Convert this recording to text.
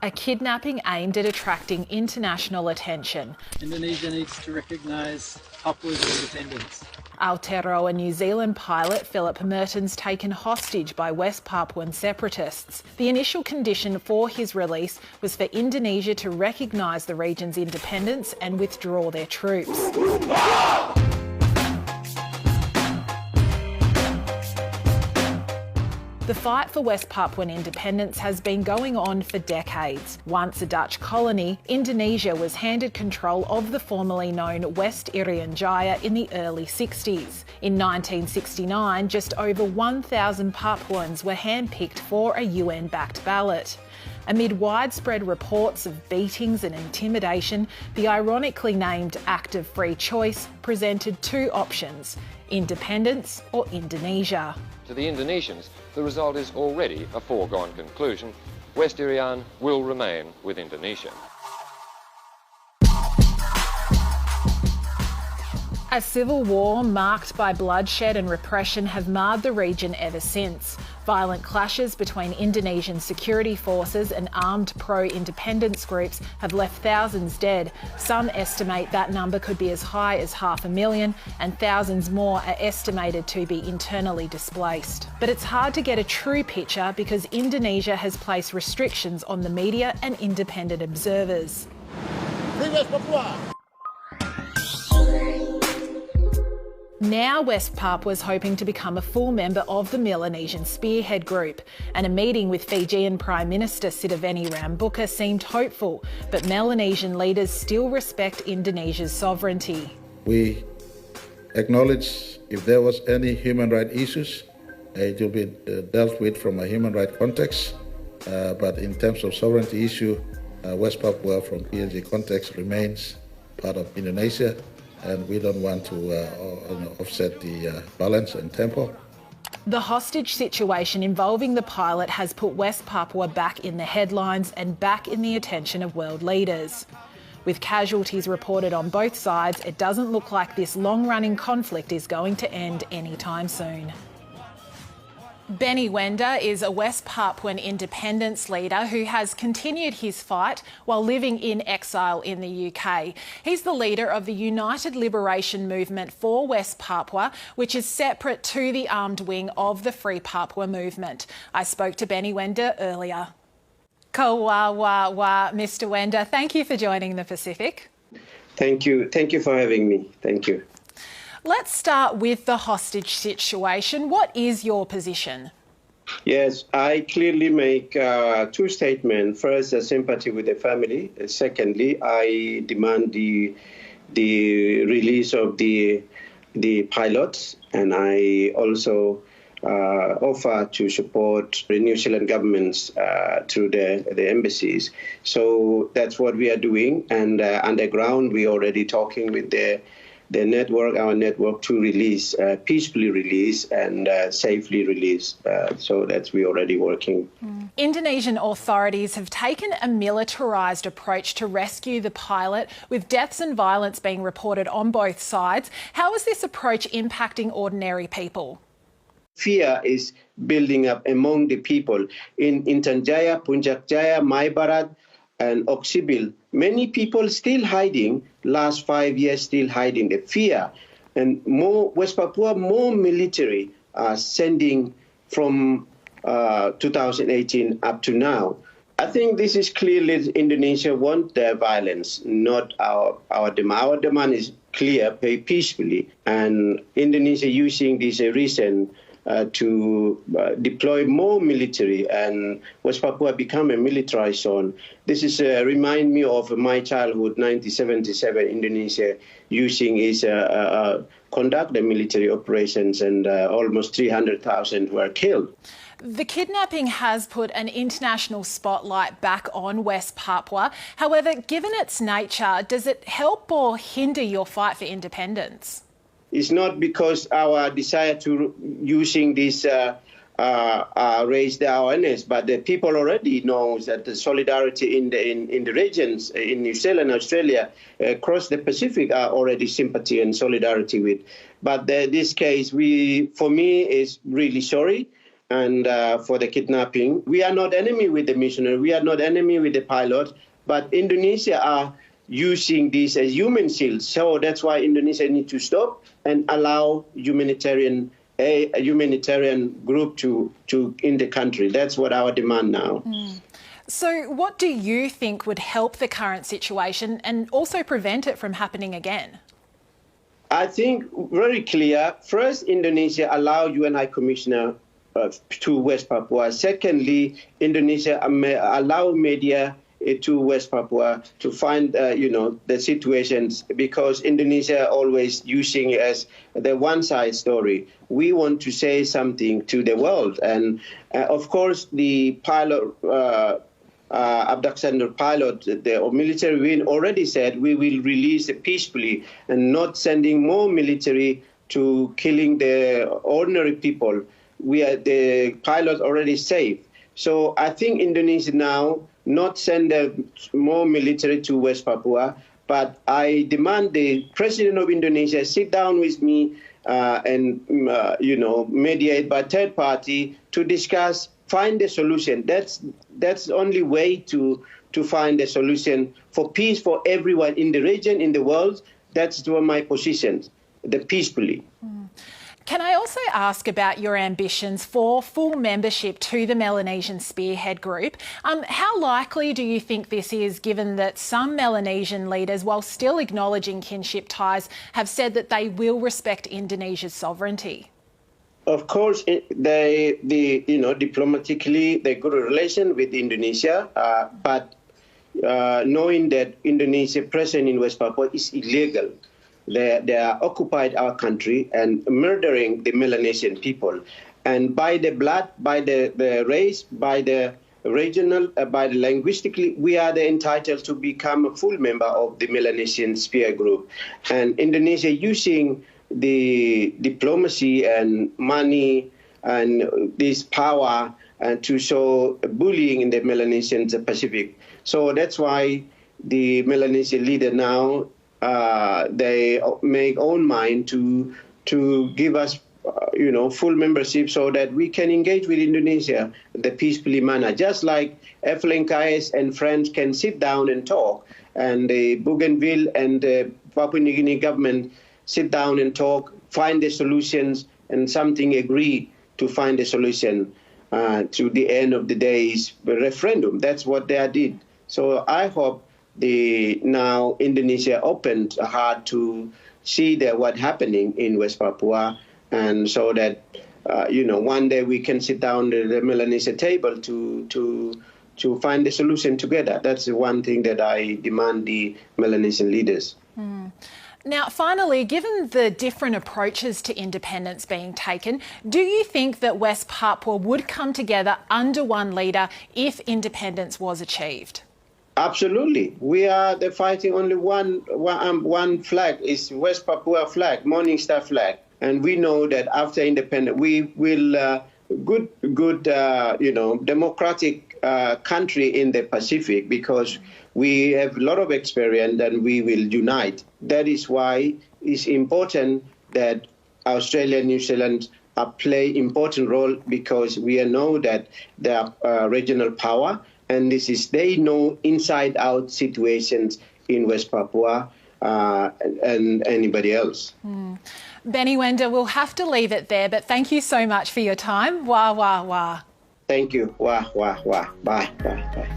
A kidnapping aimed at attracting international attention. Indonesia needs to recognise Papua's independence. Aotearoa New Zealand pilot Philip Merton's taken hostage by West Papuan separatists. The initial condition for his release was for Indonesia to recognise the region's independence and withdraw their troops. The fight for West Papuan independence has been going on for decades. Once a Dutch colony, Indonesia was handed control of the formerly known West Irian Jaya in the early 60s. In 1969, just over 1,000 Papuans were handpicked for a UN-backed ballot. Amid widespread reports of beatings and intimidation, the ironically named Act of Free Choice presented two options: independence or Indonesia. To the Indonesians, the result is already a foregone conclusion. West Irian will remain with Indonesia. A civil war marked by bloodshed and repression have marred the region ever since. Violent clashes between Indonesian security forces and armed pro-independence groups have left thousands dead. Some estimate that number could be as high as 500,000, and thousands more are estimated to be internally displaced. But it's hard to get a true picture because Indonesia has placed restrictions on the media and independent observers. Now West Papua is hoping to become a full member of the Melanesian Spearhead Group, and a meeting with Fijian Prime Minister Sitiveni Rambuka seemed hopeful, but Melanesian leaders still respect Indonesia's sovereignty. We acknowledge if there was any human rights issues, it will be dealt with from a human rights context, but in terms of sovereignty issue, West Papua from PNG context remains part of Indonesia, and we don't want to offset the balance and tempo. The hostage situation involving the pilot has put West Papua back in the headlines and back in the attention of world leaders. With casualties reported on both sides, it doesn't look like this long-running conflict is going to end anytime soon. Benny Wenda is a West Papuan independence leader who has continued his fight while living in exile in the UK. He's the leader of the United Liberation Movement for West Papua, which is separate to the armed wing of the Free Papua movement. I spoke to Benny Wenda earlier. Ko wa wa wa, Mr. Wenda. Thank you for joining the Pacific. Thank you. Thank you for having me. Thank you. Let's start with the hostage situation. What is your position? Yes, I clearly make two statements. First, sympathy with the family. Secondly, I demand the release of the pilots, and I also offer to support the New Zealand governments through the embassies. So that's what we are doing, and underground we're already talking with the network, our network, to release, peacefully release and safely release. So that's we're already working. Indonesian authorities have taken a militarised approach to rescue the pilot, with deaths and violence being reported on both sides. How is this approach impacting ordinary people? Fear is building up among the people. In Intan Jaya, Puncak Jaya, Mai Barat, and Oksibil, many people still hiding, last 5 years still hiding the fear. And more West Papua, more military are sending from 2018 up to now. I think this is clearly Indonesia want their violence, not our demand. Our demand is clear, pay peacefully. And Indonesia using this reason to deploy more military, and West Papua become a militarized zone. This is remind me of my childhood, 1977, Indonesia using its conduct the military operations, and almost 300,000 were killed. The kidnapping has put an international spotlight back on West Papua. However, given its nature, does it help or hinder your fight for independence? It's not because our desire to using this raise the awareness, but the people already know that the solidarity in the regions in New Zealand, Australia, across the Pacific are already sympathy and solidarity with. But this case, for me, is really sorry. and for the kidnapping. We are not enemy with the missionary. We are not enemy with the pilot. But Indonesia are using this as human shields. So that's why Indonesia needs to stop and allow a humanitarian group to in the country. That's what our demand now. So what do you think would help the current situation and also prevent it from happening again? I think very clear. First, Indonesia allow UN High Commissioner to West Papua. Secondly, Indonesia allow media to West Papua to find, the situations, because Indonesia always using as the one-side story. We want to say something to the world. And of course, the pilot, abduction pilot, the military wing already said we will release it peacefully and not sending more military to killing the ordinary people. The pilot already safe. So I think Indonesia now not send more military to West Papua, but I demand the president of Indonesia sit down with me and mediate by third party to discuss, find a solution. That's the only way to find a solution for peace for everyone in the region, in the world. That's my position, the peacefully. Can I also ask about your ambitions for full membership to the Melanesian Spearhead Group? How likely do you think this is, given that some Melanesian leaders, while still acknowledging kinship ties, have said that they will respect Indonesia's sovereignty? Of course, diplomatically, they good relation with Indonesia, but knowing that Indonesia present in West Papua is illegal. They are occupied our country and murdering the Melanesian people. And by the blood, by the race, by the regional, by the linguistically, we are entitled to become a full member of the Melanesian Spear Group. And Indonesia using the diplomacy and money and this power to show bullying in the Melanesian Pacific. So that's why the Melanesian leader now they make own mind to give us, full membership so that we can engage with Indonesia in the peacefully manner. Just like FLNKS and friends can sit down and talk, and the Bougainville and the Papua New Guinea government sit down and talk, find the solutions, and something agree to find a solution to the end of the day's referendum. That's what they did. So I hope now Indonesia opened her heart to see what's happening in West Papua, and so that one day we can sit down at the Melanesia table to find a solution together. That's the one thing that I demand the Melanesian leaders. Now, finally, given the different approaches to independence being taken, do you think that West Papua would come together under one leader if independence was achieved? Absolutely. We are fighting only one flag, is West Papua flag, Morning Star flag. And we know that after independence, we will democratic country in the Pacific, because we have a lot of experience and we will unite. That is why it's important that Australia and New Zealand play important role, because we know that they are regional power. And they know inside out situations in West Papua and anybody else. Benny, Wenda, we'll have to leave it there, but thank you so much for your time. Wah, wah, wah. Thank you. Wah, wah, wah. Bye, bye, bye.